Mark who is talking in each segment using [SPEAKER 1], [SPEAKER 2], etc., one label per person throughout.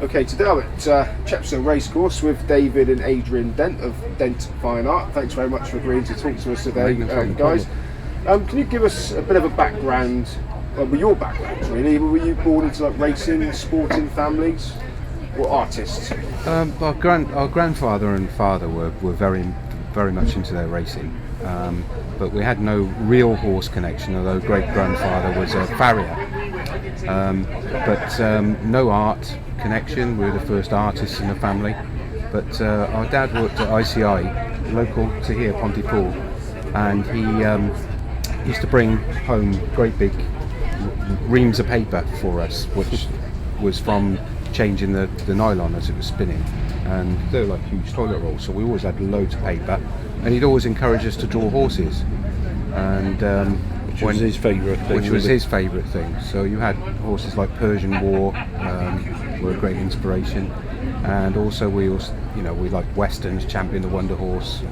[SPEAKER 1] Okay, today I'm at Kempton racecourse with David and Adrian Dent of Dent Fine Art. Thanks very much for agreeing to talk to us today, guys. Can you give us a bit of a background, your background really? Were you born into like racing, sporting families, or artists?
[SPEAKER 2] Our grandfather and father were very much into their racing, but we had no real horse connection, although great-grandfather was a farrier. But no art connection. We were the first artists in the family. But our dad worked at ICI, local to here, Pontypool, and he used to bring home great big reams of paper for us, which was from changing the nylon as it was spinning, and they were like huge toilet rolls, so we always had loads of paper, and he'd always encourage us to draw horses, and
[SPEAKER 3] which was his favourite thing.
[SPEAKER 2] So you had horses like Persian War were a great inspiration, and also we liked westerns, Champion the Wonder Horse,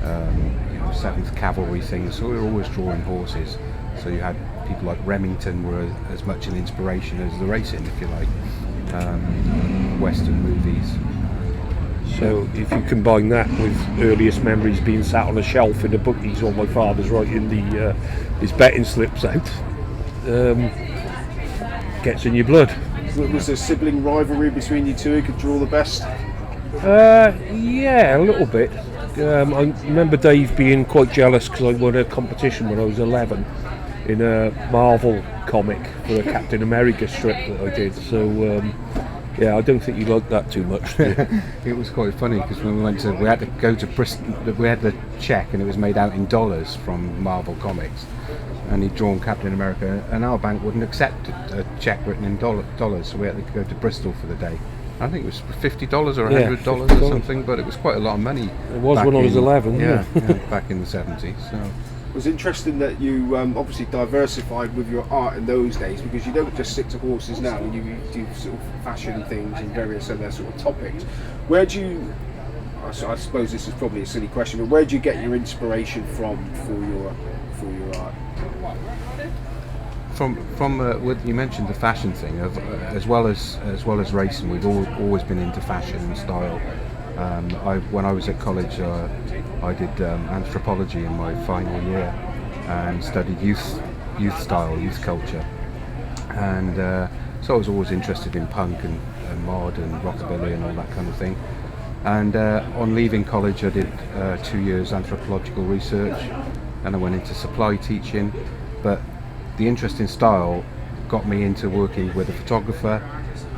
[SPEAKER 2] 7th Cavalry things, so we were always drawing horses. So you had people like Remington were as much an inspiration as the racing, if you like, western movies.
[SPEAKER 3] So if you combine that with earliest memories being sat on a shelf in the bookies while my father's writing his betting slips out, gets in your blood.
[SPEAKER 1] Was there sibling rivalry between you two who could draw the best?
[SPEAKER 3] Yeah, a little bit. I remember Dave being quite jealous because I won a competition when I was 11 in a Marvel comic for a Captain America strip that I did. So yeah, I don't think you liked that too much.
[SPEAKER 2] It was quite funny because when we had to go to Bristol, we had the check and it was made out in dollars from Marvel Comics, and he'd drawn Captain America, and our bank wouldn't accept a check written in dollars, so we had to go to Bristol for the day. I think it was $50 or $100 or something, but it was quite a lot of money.
[SPEAKER 3] It was when I was 11.
[SPEAKER 2] Yeah, back in the 70s. So.
[SPEAKER 1] It was interesting that you obviously diversified with your art in those days, because you don't just stick to horses now, and you do sort of fashion things and various other sort of topics. Where do you, I suppose this is probably a silly question, but where do you get your inspiration from for your art?
[SPEAKER 2] From you mentioned the fashion thing, as well as racing, we've always been into fashion and style. When I was at college, I did anthropology in my final year and studied youth style, youth culture, and so I was always interested in punk and mod and rockabilly and all that kind of thing. And on leaving college, I did 2 years anthropological research, and I went into supply teaching. But the interest in style got me into working with a photographer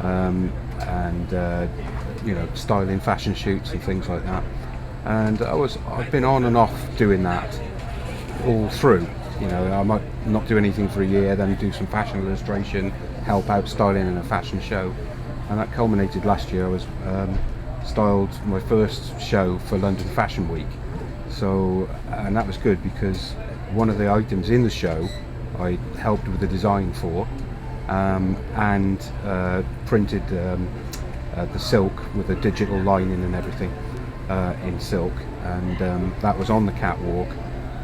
[SPEAKER 2] and styling fashion shoots and things like that. And I've been on and off doing that all through. I might not do anything for a year, then do some fashion illustration, help out styling in a fashion show, and that culminated last year. I was styled my first show for London Fashion Week. So, and that was good because one of the items in the show I helped with the design for, and printed the silk with a digital lining and everything in silk, and that was on the catwalk,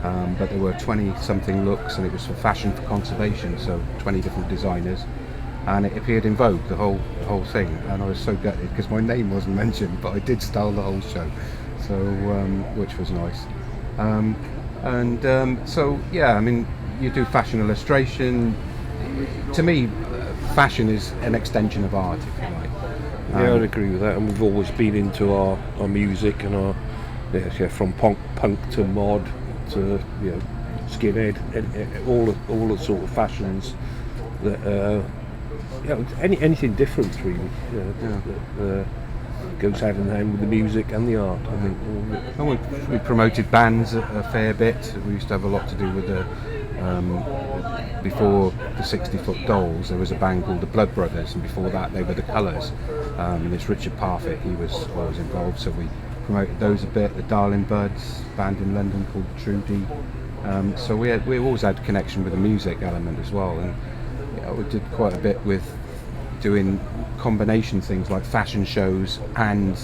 [SPEAKER 2] but there were 20 something looks, and it was for Fashion for Conservation, so 20 different designers, and it appeared in Vogue, the whole thing, and I was so gutted because my name wasn't mentioned, but I did style the whole show, so which was nice. So yeah, I mean, you do fashion illustration. To me, fashion is an extension of art, if you like.
[SPEAKER 3] Yeah, I'd agree with that, and we've always been into our music and our from punk to mod to skinhead, and all the sort of fashions that anything different really that goes hand in hand with the music and the art. I think.
[SPEAKER 2] And we promoted bands a fair bit. We used to have a lot to do with the before the 60-foot Dolls, there was a band called the Blood Brothers, and before that they were the Colours. And it's Richard Parfitt, he was always involved, so we promoted those a bit. The Darling Buds, band in London called Trudy. So we always had connection with the music element as well, and we did quite a bit with doing combination things like fashion shows and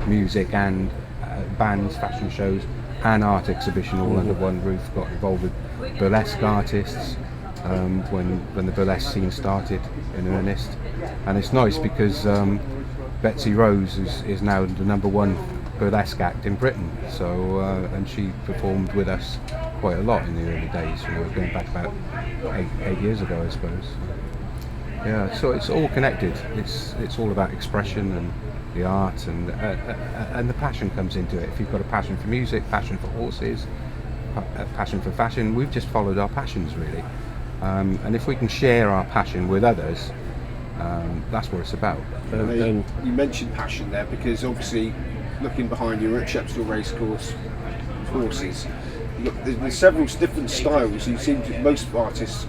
[SPEAKER 2] music and bands, fashion shows and art exhibition all under one roof. Got involved with burlesque artists, when the burlesque scene started in earnest. And it's nice because Betsy Rose is now the #1 burlesque act in Britain. So and she performed with us quite a lot in the early days, going back about eight years ago, I suppose. Yeah, so it's all connected. It's all about expression and the art, and the passion comes into it. If you've got a passion for music, passion for horses, a passion for fashion, we've just followed our passions really. And if we can share our passion with others, that's what it's about.
[SPEAKER 1] You mentioned passion there, because obviously looking behind you, we're at Chepstow Racecourse horses. There's several different styles. You seem to, most artists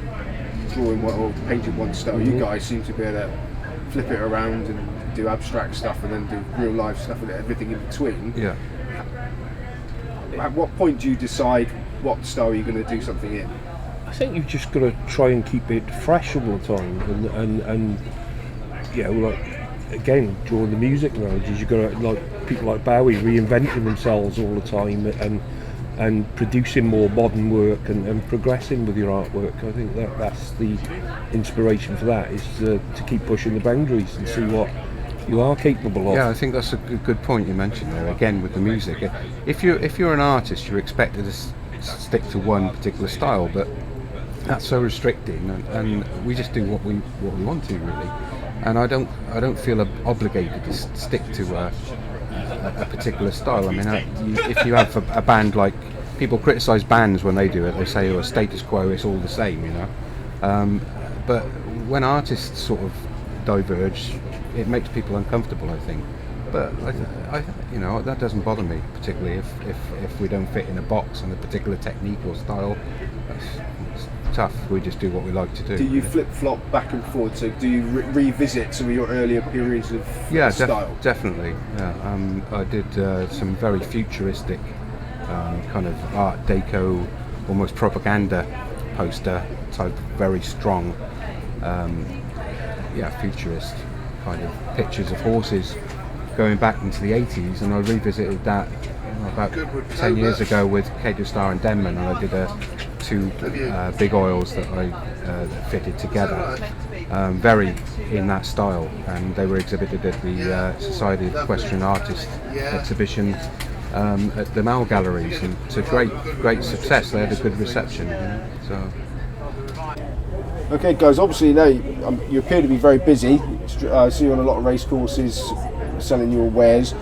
[SPEAKER 1] drawing one or painting one style. You guys seem to be able to flip it around and do abstract stuff and then do real life stuff and everything in between.
[SPEAKER 2] Yeah.
[SPEAKER 1] At what point do you decide what style you're going to do something in?
[SPEAKER 3] I think you've just got to try and keep it fresh all the time, and like again, drawing the music analogies, you've got to, like people like Bowie reinventing themselves all the time and producing more modern work and progressing with your artwork. I think that's the inspiration for that, is to keep pushing the boundaries and see what you are capable of.
[SPEAKER 2] Yeah, I think that's a good point you mentioned there. Again, with the music, if you're an artist, you're expected to stick to one particular style, but that's so restricting, and we just do what we want to really. And I don't feel obligated to stick to a particular style. I mean, if you have a band, like people criticise bands when they do it, they say, "Oh, status quo, it's all the same," But when artists sort of diverge, it makes people uncomfortable, I think. But I that doesn't bother me particularly if we don't fit in a box and a particular technique or style. It's tough. We just do what we like to do.
[SPEAKER 1] Do you flip-flop back and forth? So do you revisit some of your earlier periods of style?
[SPEAKER 2] Definitely. Yeah. I did some very futuristic kind of Art Deco, almost propaganda poster type, very strong, futurist kind of pictures of horses going back into the 80s, and I revisited that about 10 years ago with Cato Star and Denman, and I did two big oils that I fitted together, very in that style, and they were exhibited at the Society of Equestrian Artists exhibition at the Mall Galleries, and to great success. They had a good reception, so.
[SPEAKER 1] Okay, guys, obviously now you appear to be very busy. I see you on a lot of race courses selling your wares.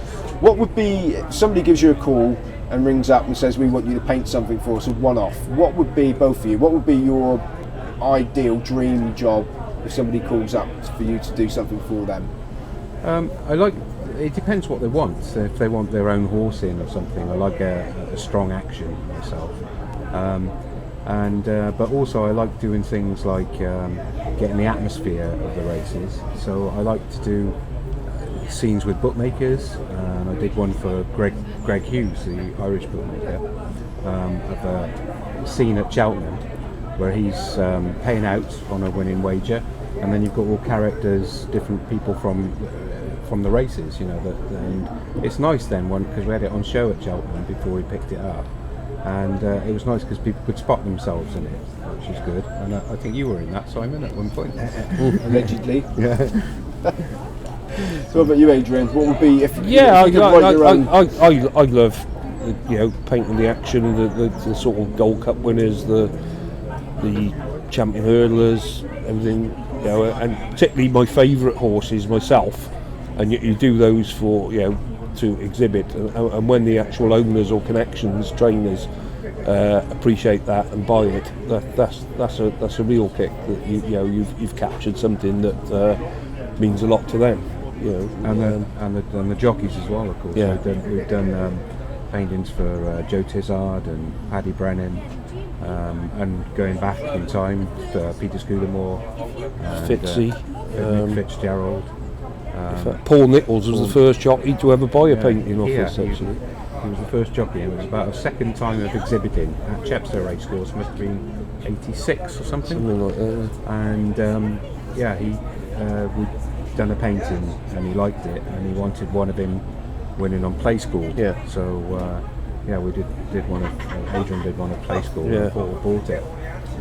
[SPEAKER 1] What would be, if somebody gives you a call and rings up and says, "We want you to paint something for us, a one-off," what would be, both of you, what would be your ideal dream job if somebody calls up for you to do something for them?
[SPEAKER 2] It depends what they want. So if they want their own horse in or something, I like a strong action myself. But also I like doing things like getting the atmosphere of the races. So I like to do scenes with bookmakers, and I did one for Greg Hughes, the Irish bookmaker, of a scene at Cheltenham where he's paying out on a winning wager, and then you've got all characters, different people from the races, and it's nice then, because we had it on show at Cheltenham before we picked it up, and it was nice because people could spot themselves in it, which is good. And I think you were in that, Simon, at one point.
[SPEAKER 1] Allegedly.
[SPEAKER 2] Yeah.
[SPEAKER 1] So what about you, Adrian? What would be if you
[SPEAKER 3] I
[SPEAKER 1] could write your own?
[SPEAKER 3] I love painting the action, the sort of Gold Cup winners, the champion hurdlers, everything, and particularly my favourite horses myself, and you do those for to exhibit, and when the actual owners or connections, trainers appreciate that and buy it, that's a real kick, that you've captured something that means a lot to them,
[SPEAKER 2] and the jockeys as well, of course.
[SPEAKER 3] Yeah.
[SPEAKER 2] We've done paintings for Joe Tizard and Paddy Brennan, and going back in time, Peter Scudamore,
[SPEAKER 3] Fitzy,
[SPEAKER 2] Fitzgerald.
[SPEAKER 3] Paul Nichols was the first jockey to ever buy a painting off us, actually.
[SPEAKER 2] He was the first jockey, and it was about a second time of exhibiting at Chepstow Racecourse, must have been 86 or something.
[SPEAKER 3] Something like that.
[SPEAKER 2] And we'd done a painting and he liked it, and he wanted one of him winning on Play School.
[SPEAKER 3] Yeah.
[SPEAKER 2] So we did one of Adrian did one of Play School.
[SPEAKER 3] Yeah.
[SPEAKER 2] And Paul bought it.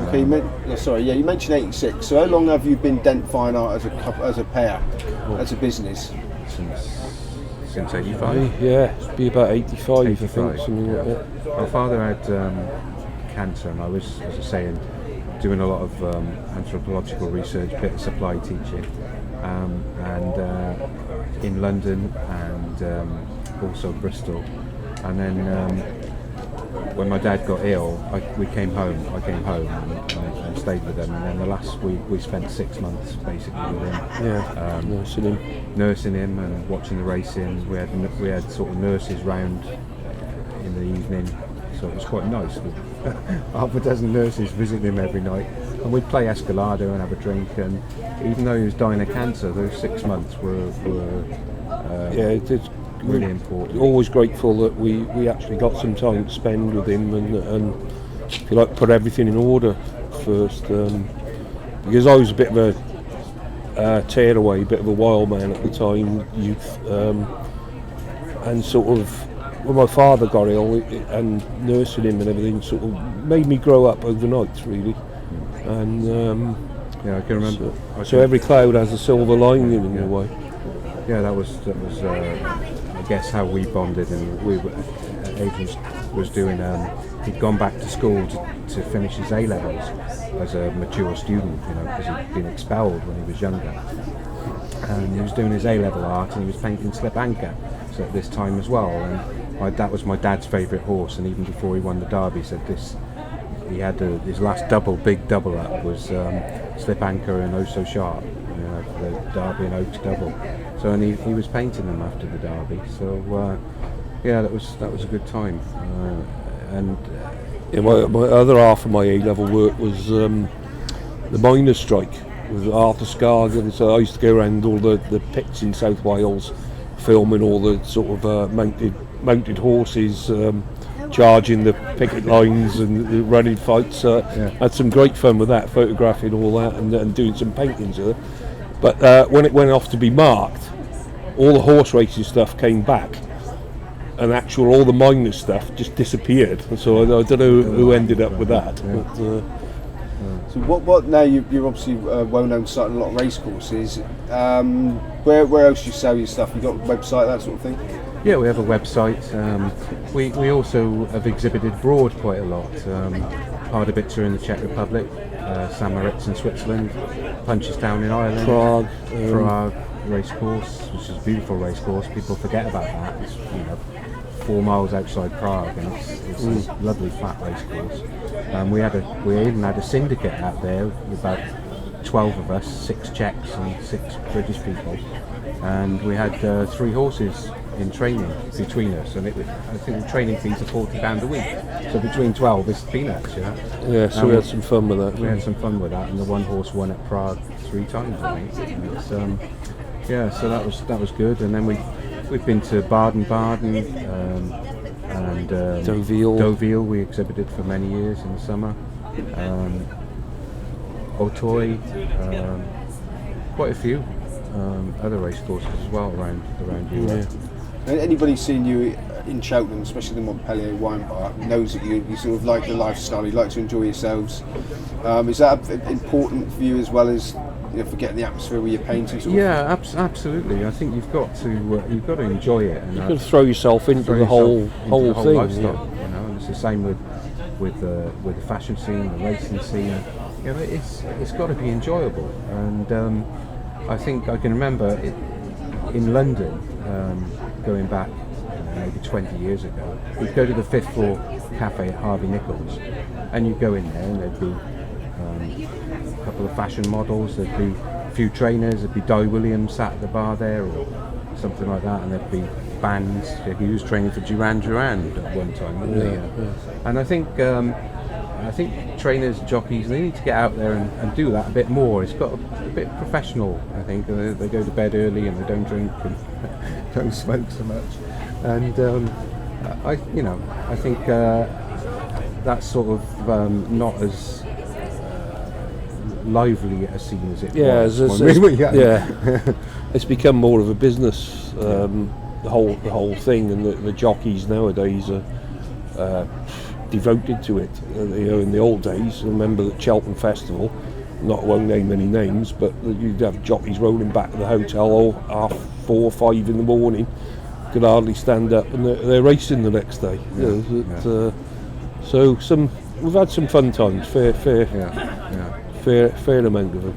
[SPEAKER 1] Okay, you mentioned 86. So how long have you been Dent Fine Art as a couple, as a pair, as a business?
[SPEAKER 2] Since 85.
[SPEAKER 3] Yeah, it'd be about 85, I think, something like that.
[SPEAKER 2] My father had cancer, and I was, as I say, doing a lot of anthropological research, bit of supply teaching, and in London and also Bristol. And then when my dad got ill, I came home and stayed with him. And then the last week we spent 6 months basically with him.
[SPEAKER 3] Yeah,
[SPEAKER 2] nursing him and watching the racing. We had sort of nurses round in the evening, so it was quite nice. With half a dozen nurses visiting him every night, and we'd play Escalado and have a drink. And even though he was dying of cancer, those 6 months were
[SPEAKER 3] it's
[SPEAKER 2] really important.
[SPEAKER 3] Always grateful that we actually got some time to spend with him and if you like, put everything in order first, because I was a bit of a tearaway, a bit of a wild man at the time, youth, and sort of when my father got ill and nursing him and everything sort of made me grow up overnight, really. And
[SPEAKER 2] I can remember.
[SPEAKER 3] So every cloud has a silver lining in a way.
[SPEAKER 2] Yeah, that was I guess how we bonded. And Adrian was doing. He'd gone back to school to finish his A levels as a mature student, because he'd been expelled when he was younger. And he was doing his A level art, and he was painting slip anchor. So at this time as well, and that was my dad's favourite horse. And even before he won the Derby, said he had his last big double up was slip anchor and Oh So Sharp, the Derby and Oaks double. So and he was painting them after the Derby. So that was a good time.
[SPEAKER 3] My other half of my A-level work was the miners' strike with Arthur Scargan. So I used to go around all the pits in South Wales, filming all the sort of mounted horses charging the picket lines and running fights. Had some great fun with that, photographing all that and doing some paintings of it. But when it went off to be marked, all the horse racing stuff came back, and all the miners' stuff just disappeared. So I don't know who ended up with that.
[SPEAKER 2] Yeah.
[SPEAKER 3] But,
[SPEAKER 1] so what now? You're obviously well known for starting a lot of race courses. Where else do you sell your stuff? You got a website, that sort of thing?
[SPEAKER 2] Yeah, we have a website. We also have exhibited abroad quite a lot. Pardubice in the Czech Republic, St Moritz in Switzerland, Punchestown in Ireland, Prague racecourse, which is a beautiful racecourse. People forget about that. It's 4 miles outside Prague, and it's a lovely flat racecourse. We even had a syndicate out there, about 12 of us, 6 Czechs and 6 British people, and we had 3 horses in training between us, and I think the training fees are £40 a week. So between 12 is peanuts,
[SPEAKER 3] Yeah, so we had some fun with that.
[SPEAKER 2] We had some fun with that, and the one horse won at Prague 3 times, I think. And it's, so that was good. And then we've been to Baden-Baden and Deauville. We exhibited for many years in the summer. Auteuil, quite a few other race courses as well around Europe.
[SPEAKER 1] Anybody seen you in Cheltenham, especially the Montpellier wine bar, knows that you sort of like the lifestyle, you like to enjoy yourselves. Is that important for you as well as forgetting the atmosphere where you're painting?
[SPEAKER 2] Absolutely. I think you've got to enjoy it. And
[SPEAKER 3] you've got to throw yourself into the whole thing.
[SPEAKER 2] Lifestyle, and it's the same with the fashion scene, the racing scene. It's got to be enjoyable. And I think I can remember it in London. Going back maybe 20 years ago, we'd go to the 5th floor cafe at Harvey Nichols, and you'd go in there and there'd be a couple of fashion models, there'd be a few trainers, there'd be Di Williams sat at the bar there or something like that, and there'd be bands. He was training for Duran Duran at one time, wasn't he? And I think trainers, jockeys, they need to get out there and do that a bit more. It's got a bit professional, I think. They go to bed early and they don't drink and don't smoke so much. And I think that's sort of not as lively a scene as it was. It's become more of a business. The whole thing, and the jockeys nowadays are
[SPEAKER 3] devoted to it. In the old days, I remember the Cheltenham Festival, I won't name any names, but you'd have jockeys rolling back to the hotel all 4 or 5 in the morning, could hardly stand up, and they're racing the next day. So we've had some fun times, fair amount of them.